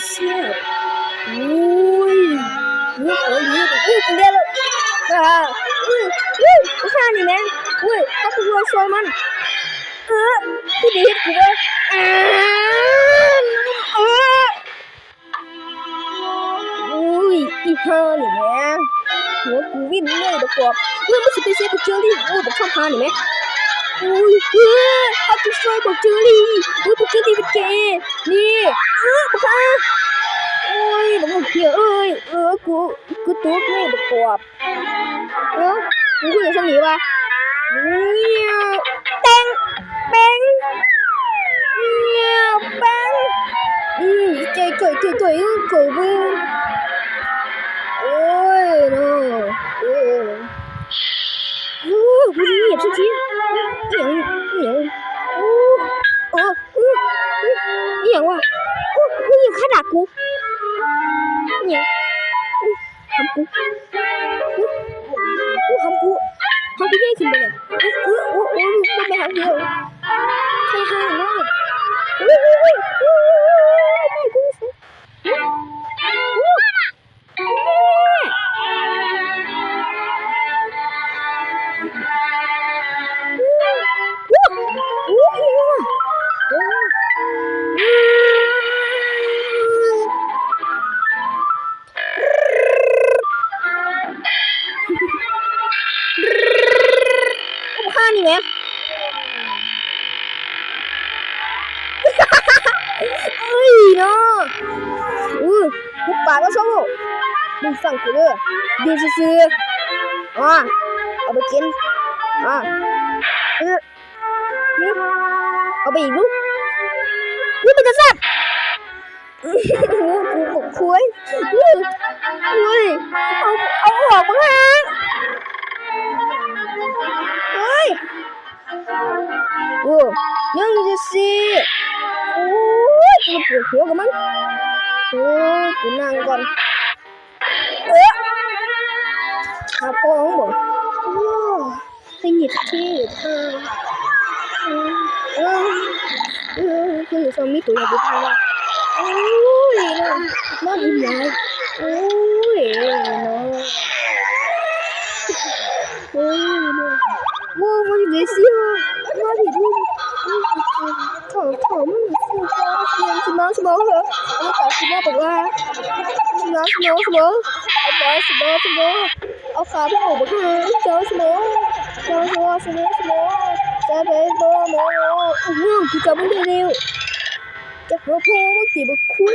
เสียบอุ้ยอุ้ยโอ้ยอุ้ยกูเรียกเลยอุ้ยข้านี่แม่อุ้ยถ้ากูรวยซวยมันพี่ดีกูเลยอุ้ยอีห่านี่แม่หัวกูวิ่งเลยตะกอบไม่ใช่ไปเสียไปเจอรี่โอ้ยแบบชอบพานี่แม่อุ้ยเขาจะช่วยบอกเจอรี่อุ้ยบอกเจอรี่เป็นเกย์นี่บอกค่ะโอ้ยบอกเหี้ยกูตุ๊ดเลยตะกอบมึงคุยกับฉันหนีวะเต็งเป้งเป้งใจเกิดเว้ยโอ้ยโน่กูจะเหยียบชิ้นเหนียวเหนียวว่ะมึงเหยียบขาดักกูเหนียวทำกูได้ขึ้นไปเลยมันไม่ทำเดียวใครหาเนาะไม่กูสิข้านี่แม่เนาะกูปากก็ชอบมึงสั่งกูเลยดีซื่อเอาไปกินเอาไปอีกลูกนี่มันจะแซ่บกูบอกคุยเอาออกมาฮะยังจะสิกูปวดหัวกับมันกูนั่งก่อนหาพ่อของบอกให้หยิบที่คือสามีตัวอยู่ทางว่าน่าดีมากมันจะเสียน่าดีด้วยถอมันสมองเหรอแล้วแต่สมองบอกว่าสมองเอาขาไปออกมาเจอสมองจะไปโดนหมอกูจะไม่ได้เร็วจะหัวโผล่เมื่อกี้บุกคุย